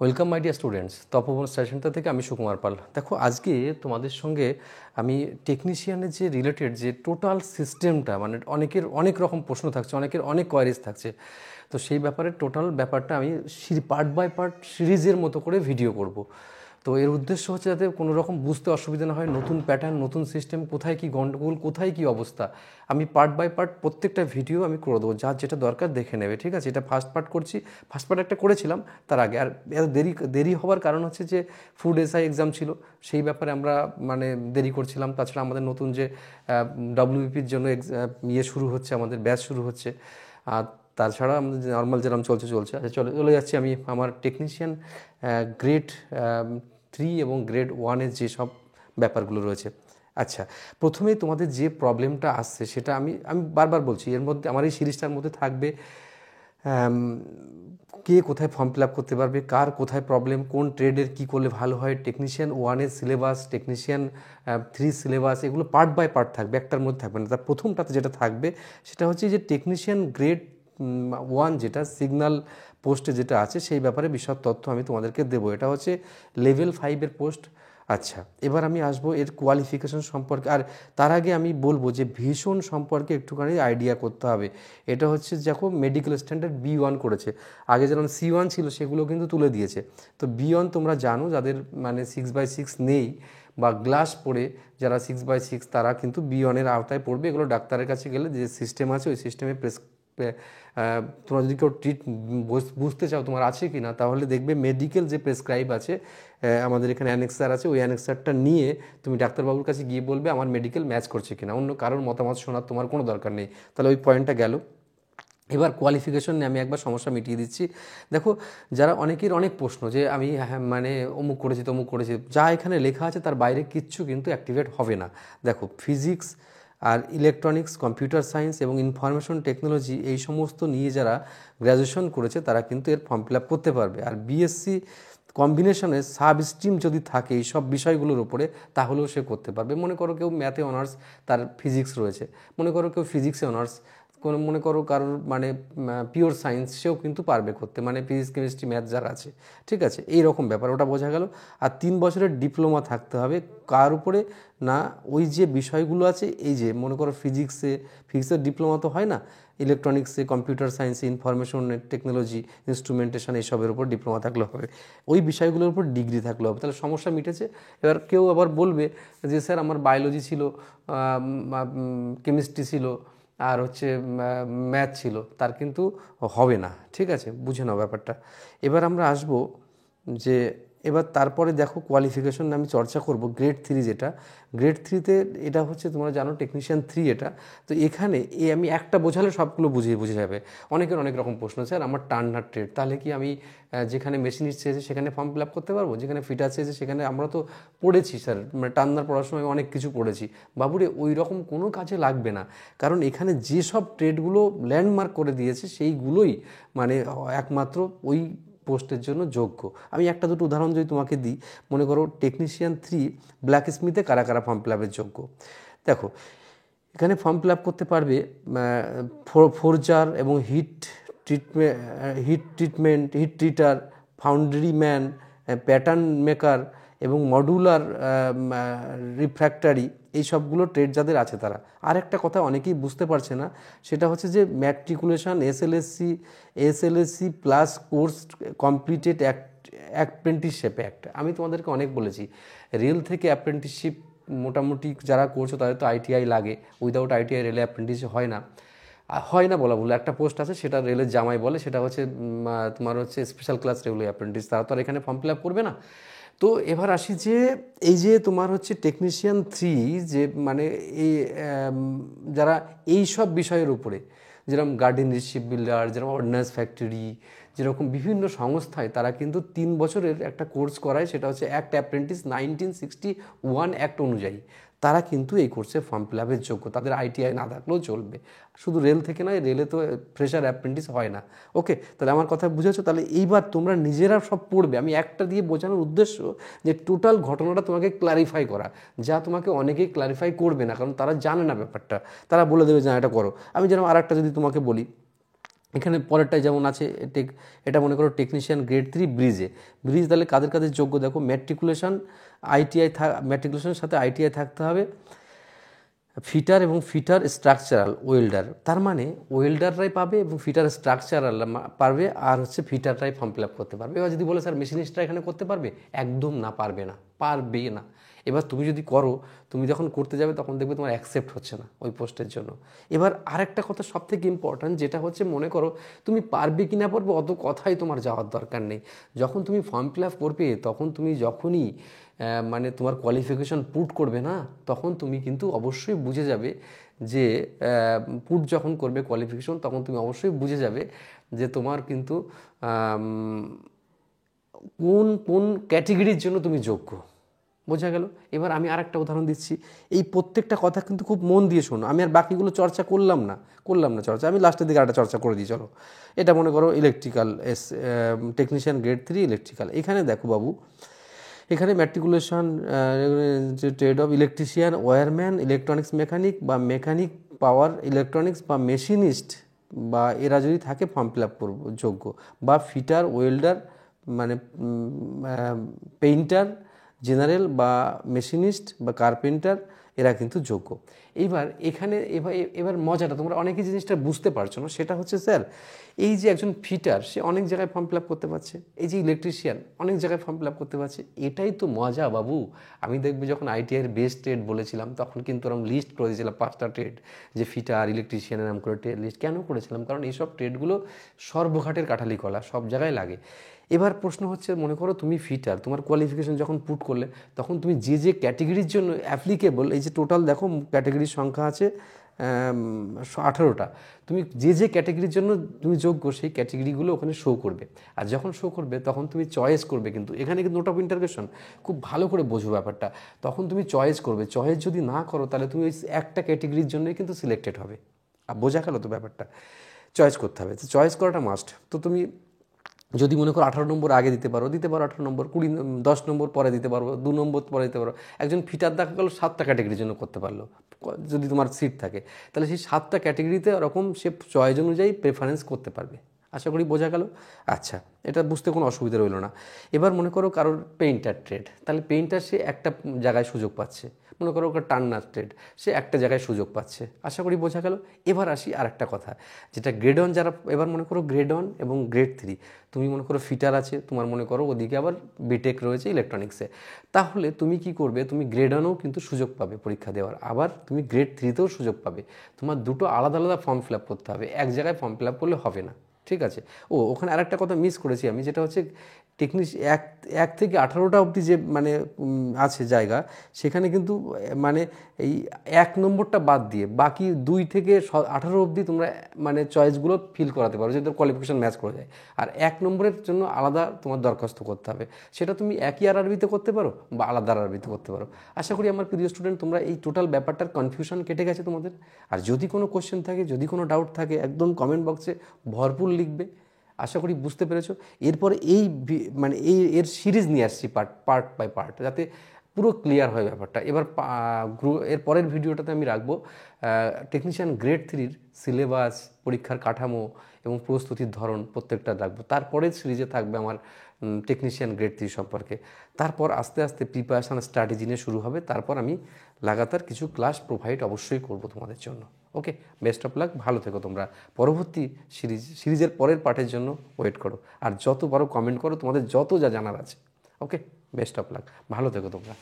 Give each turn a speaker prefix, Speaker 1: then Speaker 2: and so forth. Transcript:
Speaker 1: Welcome my dear students, তপবন সেশনটা থেকে আমি সুকুমার পাল। দেখো, আজকে তোমাদের সঙ্গে আমি টেকনিশিয়ানের যে রিলেটেড যে টোটাল সিস্টেমটা, মানে অনেকের অনেক রকম প্রশ্ন থাকছে, অনেকের অনেক কোয়ারিজ থাকছে, তো সেই ব্যাপারে টোটাল ব্যাপারটা আমি পার্ট বাই পার্ট সিরিজের মতো করে ভিডিও করব। তো এর উদ্দেশ্য হচ্ছে যাতে কোনো রকম বুঝতে অসুবিধা না হয়, নতুন প্যাটার্ন, নতুন সিস্টেম, কোথায় কী গণ্ডগোল, কোথায় কী অবস্থা, আমি পার্ট বাই পার্ট প্রত্যেকটা ভিডিও আমি করে দেবো। যার যেটা দরকার দেখে নেবে, ঠিক আছে? এটা ফার্স্ট পার্ট করছি, ফার্স্ট পার্ট একটা করেছিলাম তার আগে। আর এত দেরি হওয়ার কারণ হচ্ছে যে ফুড এসআই এক্সাম ছিল, সেই ব্যাপারে আমরা মানে দেরি করছিলাম। তাছাড়া আমাদের নতুন যে ডব্লিউবিপির জন্য শুরু হচ্ছে, আমাদের ব্যাচ শুরু হচ্ছে। আর তাছাড়া আমাদের যে নর্মাল যেরকম চলছে। আচ্ছা, চলে যাচ্ছি আমি আমার টেকনিশিয়ান গ্রেড 3 এবং গ্রেড 1-এর যেসব ব্যাপারগুলো রয়েছে। আচ্ছা, প্রথমেই তোমাদের যে প্রবলেমটা আসছে সেটা আমি বারবার বলছি, এর মধ্যে আমার এই সিরিজটার মধ্যে থাকবে কে কোথায় ফর্ম ফিল আপ করতে পারবে, কার কোথায় প্রবলেম, কোন ট্রেডের কী করলে ভালো হয়, টেকনিশিয়ান 1-এর সিলেবাস, টেকনিশিয়ান 3 সিলেবাস, এগুলো পার্ট বাই পার্ট থাকবে, একটার মধ্যে থাকবে না। তার প্রথমটাতে যেটা থাকবে সেটা হচ্ছে যে টেকনিশিয়ান গ্রেড 1, যেটা সিগন্যাল পোস্টে যেটা আছে, সেই ব্যাপারে বিশদ তথ্য আমি তোমাদেরকে দেবো। এটা হচ্ছে লেভেল 5-এর পোস্ট। আচ্ছা, এবার আমি আসবো এর কোয়ালিফিকেশন সম্পর্কে। আর তার আগে আমি বলবো যে ভীষণ সম্পর্কে একটুখানি আইডিয়া করতে হবে। এটা হচ্ছে দেখো, মেডিকেল স্ট্যান্ডার্ড B1 করেছে, আগে যেরকম C1 ছিল সেগুলো কিন্তু তুলে দিয়েছে। তো B1 তোমরা জানো, যাদের মানে 6/6 নেই বা গ্লাস পড়ে যারা 6/6, তারা কিন্তু B1-এর আওতায় পড়বে। এগুলো ডাক্তারের কাছে গেলে যে সিস্টেম আছে ওই সিস্টেমে তোমরা যদি কেউ বুঝতে চাও তোমার আছে কি না, তাহলে দেখবে মেডিকেল যে প্রেসক্রাইব আছে, আমাদের এখানে অ্যানেক্সার আছে, ওই অ্যানেক্সারটা নিয়ে তুমি ডাক্তারবাবুর কাছে গিয়ে বলবে আমার মেডিকেল ম্যাচ করছে কিনা। অন্য কারোর মতামত শোনার তোমার কোনো দরকার নেই। তাহলে ওই পয়েন্টটা গেল। এবার কোয়ালিফিকেশন নিয়ে আমি একবার সমস্যা মিটিয়ে দিচ্ছি। দেখো, যারা অনেকের অনেক প্রশ্ন যে আমি মানে অমুক করেছি তমুক করেছি, যা এখানে লেখা আছে তার বাইরে কিচ্ছু কিন্তু অ্যাক্টিভেট হবে না। দেখো, ফিজিক্স আর ইলেকট্রনিক্স, কম্পিউটার সায়েন্স এবং ইনফরমেশন টেকনোলজি, এই সমস্ত নিয়ে যারা গ্র্যাজুয়েশন করেছে তারা কিন্তু এর ফর্ম ফিল আপ করতে পারবে। আর বিএসসি কম্বিনেশনে সাব স্ট্রিম যদি থাকে এই সব বিষয়গুলোর উপরে, তাহলেও সে করতে পারবে। মনে করো কেউ ম্যাথে অনার্স, তার ফিজিক্স রয়েছে, মনে করো কেউ ফিজিক্সে অনার্স, কোনো মনে করো কারোর মানে পিওর সায়েন্স, সেও কিন্তু পারবে করতে, মানে ফিজিক্স কেমিস্ট্রি ম্যাথ যারা আছে, ঠিক আছে? এই রকম ব্যাপার, ওটা বোঝা গেল। আর 3 বছরের ডিপ্লোমা থাকতে হবে কার উপরে না, ওই যে বিষয়গুলো আছে, এই যে মনে করো ফিজিক্সের ডিপ্লোমা তো হয় না, ইলেকট্রনিক্সে, কম্পিউটার সায়েন্সে, ইনফরমেশন টেকনোলজি, ইনস্ট্রুমেন্টেশন, এইসবের উপর ডিপ্লোমা থাকলে হবে, ওই বিষয়গুলোর উপর ডিগ্রি থাকলে হবে। তাহলে সমস্যা মিটেছে। এবার কেউ আবার বলবে যে স্যার আমার বায়োলজি ছিল, কেমিস্ট্রি ছিল, আর হচ্ছে ম্যাথ ছিল, তার কিন্তু হবে না, ঠিক আছে? বুঝে নাও ব্যাপারটা। এবার আমরা আসব যে এবার তারপরে দেখো কোয়ালিফিকেশন আমি চর্চা করব গ্রেড 3, যেটা গ্রেড 3-তে এটা হচ্ছে তোমরা জানো টেকনিশিয়ান 3 এটা। তো এখানে আমি একটা বোঝালে সবগুলো বুঝে যাবে। অনেকের অনেক রকম প্রশ্ন, স্যার আমার টার্নার ট্রেড, তাহলে কি আমি যেখানে মেশিনিস্ট চেয়েছে সেখানে ফর্ম ফিল আপ করতে পারবো, যেখানে ফিটার চেয়েছে সেখানে? আমরা তো পড়েছি স্যার, মানে টার্নার পড়ার সময় অনেক কিছু পড়েছি। বাবুরে, ওই রকম কোনো কাজে লাগবে না, কারণ এখানে যেসব ট্রেডগুলো ল্যান্ডমার্ক করে দিয়েছে সেইগুলোই মানে একমাত্র ওই পোস্টের জন্য যোগ্য। আমি একটা দুটো উদাহরণ যদি তোমাকে দিই, মনে করো টেকনিশিয়ান 3 ব্ল্যাক স্মিথে কারা কারা ফর্ম ফিল আপের যোগ্য। দেখো, এখানে ফর্ম ফিল আপ করতে পারবে ফোরজার এবং heat treater, foundry man, pattern maker এবং মডুলার রিফ্র্যাক্টারি, এই সবগুলো ট্রেড যাদের আছে তারা। আর একটা কথা অনেকেই বুঝতে পারছে না, সেটা হচ্ছে যে matriculation, SLSC plus course completed apprenticeship act. আমি তোমাদেরকে অনেক বলেছি, রেল থেকে অ্যাপ্রেন্টিসশিপ মোটামুটি যারা করছো তাদের তো আইটিআই লাগে, উইদাউট আইটিআই রেলে অ্যাপ্রেন্টিসশিপ হয় না বলা ভুল, একটা পোস্ট আছে সেটা রেলের জামাই বলে, সেটা হচ্ছে তোমার হচ্ছে স্পেশাল ক্লাস রেগুলার অ্যাপ্রেন্টিস, তারা তো আর এখানে ফর্ম ফিল আপ করবে না। তো এবার আসি যে এই যে তোমার হচ্ছে টেকনিশিয়ান 3, যে মানে এই যারা এই সব বিষয়ের উপরে, যেরকম গার্ডেনারি, শিপ বিল্ডার, যেরকম অর্ডিন্যান্স ফ্যাক্টরি, যেরকম বিভিন্ন সংস্থায় তারা কিন্তু 3 বছরের একটা কোর্স করায়, সেটা হচ্ছে অ্যাক্ট অ্যাপ্রেন্টিস 1961 অ্যাক্ট অনুযায়ী। তারা কিন্তু এই কোর্সে ফর্ম ফিল আপের যোগ্য, তাদের আইটিআই না থাকলেও চলবে। শুধু রেল থেকে নয়, রেলে তো ফ্রেশার অ্যাপ্রেন্টিস হয় না। ওকে, তাহলে আমার কথা বুঝেছো? তাহলে এইবার তোমরা নিজেরা সব পড়বে। আমি একটা দিয়ে বোঝানোর উদ্দেশ্য যে টোটাল ঘটনাটা তোমাকে ক্লারিফাই করা, যা তোমাকে অনেকেই ক্লারিফাই করবে না, কারণ তারা জানে না ব্যাপারটা, তারা বলে দেবে যে এটা করো। আমি যেরকম আর একটা যদি তোমাকে বলি, এখানে পরেরটাই যেমন আছে, এটা মনে করো টেকনিশিয়ান গ্রেড 3 ব্রিজ তাহলে কাদের কাদের যোগ্য দেখো, ম্যাট্রিকুলেশন ম্যাট্রিকুলেশনের সাথে আইটিআই থাকতে হবে, ফিটার এবং ফিটার স্ট্রাকচারাল ওয়েল্ডার, তার মানে ওয়েল্ডাররাই পাবে এবং ফিটার স্ট্রাকচারাল পারবে, আর হচ্ছে ফিটাররাই ফর্ম ফিল আপ করতে পারবে। এবার যদি বলে স্যার মেশিনিস্টরা এখানে করতে পারবে, একদম না, পারবে না। এবার তুমি যদি করো, তুমি যখন করতে যাবে তখন দেখবে তোমার অ্যাকসেপ্ট হচ্ছে না ওই পোস্টের জন্য। এবার আরেকটা কথা সব থেকে ইম্পর্ট্যান্ট, যেটা হচ্ছে মনে করো তুমি পারবে কি না পারবে অত কথাই তোমার যাওয়ার দরকার নেই। যখন তুমি ফর্ম ফিল আপ করবে, তখন তুমি যখনই মানে তোমার কোয়ালিফিকেশন পুট করবে না, তখন তুমি কিন্তু অবশ্যই বুঝে যাবে যে পুট যখন করবে কোয়ালিফিকেশন, তখন তুমি অবশ্যই বুঝে যাবে যে তোমার কিন্তু কোন কোন ক্যাটেগরির জন্য তুমি যোগ্য। বোঝা গেল? এবার আমি আর একটা উদাহরণ দিচ্ছি, এই প্রত্যেকটা কথা কিন্তু খুব মন দিয়ে শোনো, আমি আর বাকিগুলো চর্চা করলাম না চর্চা, আমি লাস্টের দিকে একটা চর্চা করে দিই। চলো, এটা মনে করো ইলেকট্রিক্যাল টেকনিশিয়ান গ্রেড 3 ইলেকট্রিক্যাল। এখানে দেখো বাবু, এখানে ম্যাট্রিকুলেশন যে trade of electrician, wireman, electronics mechanic বা মেকানিক পাওয়ার ইলেকট্রনিক্স বা মেশিনিস্ট বা এরা যদি থাকে ফর্ম ফিল আপ করবো যোগ্য, বা ফিটার, ওয়েল্ডার মানে পেইন্টার জেনারেল বা মেশিনিস্ট বা কার্পেন্টার, এরা কিন্তু যোগ্য। এইবার এখানে এবার মজাটা, তোমরা অনেকেই জিনিসটা বুঝতে পারছো না, সেটা হচ্ছে স্যার এই যে একজন ফিটার সে অনেক জায়গায় ফর্ম ফিল আপ করতে পারছে, এই যে ইলেকট্রিশিয়ান অনেক জায়গায় ফর্ম ফিল আপ করতে পারছে, এটাই তো মজা বাবু। আমি দেখবে যখন আইটিআইয়ের বেস্ট ট্রেড বলেছিলাম, তখন কিন্তু ওরকম লিস্ট করে দিয়েছিলাম 5টা ট্রেড, যে ফিটার ইলেকট্রিশিয়ানের নাম করে ট্রেড লিস্ট কেন করেছিলাম, কারণ এইসব ট্রেডগুলো সর্বঘাটের কাঠালি কলা, সব জায়গায় লাগে। এবার প্রশ্ন হচ্ছে, মনে করো তুমি ফিটার, তোমার কোয়ালিফিকেশন যখন পুট করলে, তখন তুমি যে যে ক্যাটেগরির জন্য অ্যাপ্লিকেবল, এই যে টোটাল দেখো ক্যাটেগরির সংখ্যা আছে 18টা, তুমি যে যে ক্যাটেগরির জন্য তুমি যোগ্য সেই ক্যাটেগরিগুলো ওখানে শো করবে। আর যখন শো করবে তখন তুমি চয়েস করবে, কিন্তু এখানে কিন্তু নোট অফ ইন্টারগেশন খুব ভালো করে বোঝো ব্যাপারটা, তখন তুমি চয়েস করবে, চয়েস যদি না করো তাহলে তুমি ওই একটা ক্যাটেগরির জন্যই কিন্তু সিলেক্টেড হবে। আর বোঝা গেল তো ব্যাপারটা? চয়েস করতে হবে, তো চয়েস করাটা মাস্ট। তো তুমি যদি মনে করো 18 নম্বর আগে দিতে পারো 18 নম্বর, 10 নম্বর পরে দিতে পারবো, 2 নম্বর পরে দিতে পারো। একজন ফিটার দেখা গেলো 7টা ক্যাটেগরির জন্য করতে পারলো, যদি তোমার সিট থাকে, তাহলে সেই 7টা ক্যাটেগরিতে ওরকম সে চয়েস অনুযায়ী প্রেফারেন্স করতে পারবে। আশা করি বোঝা গেল। আচ্ছা, এটা বুঝতে কোনো অসুবিধা রইল না। এবার মনে করো কারোর পেইন্টার ট্রেড, তাহলে পেইন্টার সে একটা জায়গায় সুযোগ পাচ্ছে, মনে করো ওকে টার্নার ট্রেড, সে একটা জায়গায় সুযোগ পাচ্ছে। আশা করি বোঝা গেল। এবার আসি আর একটা কথা, যেটা গ্রেড 1 যারা, এবার মনে করো গ্রেড 1 এবং গ্রেড 3, তুমি মনে করো ফিটার আছে, তোমার মনে করো ওদিকে আবার বিটেক রয়েছে ইলেকট্রনিক্সে, তাহলে তুমি কি করবে, তুমি গ্রেড 1এও কিন্তু সুযোগ পাবে পরীক্ষা দেওয়ার, আবার তুমি গ্রেড 3তেও সুযোগ পাবে। তোমার দুটো আলাদা আলাদা ফর্ম ফিল আপ করতে হবে, এক জায়গায় ফর্ম ফিল আপ করলে হবে না। ঠিক আছে? ওখানে আরেকটা কথা মিস করেছি আমি, যেটা হচ্ছে এক থেকে 18টা অবধি যে মানে আছে জায়গা, সেখানে কিন্তু মানে এই 1 নম্বরটা বাদ দিয়ে বাকি 2 থেকে 18 অবধি তোমরা মানে চয়েসগুলো ফিল করাতে পারো, যে তোর কোয়ালিফিকেশন ম্যাচ করে যায়। আর 1 নম্বরের জন্য আলাদা তোমার দরখাস্ত করতে হবে, সেটা তুমি একই আরআরবিতে করতে পারো বা আলাদা আরআরবিতে করতে পারো। আশা করি আমার প্রিয় স্টুডেন্ট, তোমরা এই টোটাল ব্যাপারটার কনফিউশন কেটে গেছে তোমাদের। আর যদি কোনো কোশ্চেন থাকে, যদি কোনো ডাউট থাকে, একদম কমেন্ট বক্সে ভরপুর লিখবে। আশা করি বুঝতে পেরেছো। এরপরে মানে এর সিরিজ নিয়ে আসছি পার্ট বাই পার্ট, যাতে পুরো ক্লিয়ার হয় ব্যাপারটা। এবার এর পরের ভিডিওটাতে আমি রাখবো টেকনিশিয়ান গ্রেড 3-র সিলেবাস, পরীক্ষার কাঠামো এবং প্রস্তুতির ধরন প্রত্যেকটা রাখবো। তারপরের সিরিজে থাকবে আমার টেকনিশিয়ান গ্রেড 3 সম্পর্কে। তারপর আস্তে আস্তে প্রিপারেশান স্ট্র্যাটেজি নিয়ে শুরু হবে। তারপর আমি লাগাতার কিছু ক্লাস প্রোভাইড অবশ্যই করব তোমাদের জন্য। ওকে, বেস্ট অফ লাক, ভালো থেকো তোমরা। পরবর্তী সিরিজের পরের পার্টের জন্য ওয়েট করো, আর যত পারো কমেন্ট করো, তোমাদের যত যা জানার আছে। ওকে, বেস্ট অফ লাক, ভালো থেকো তোমরা।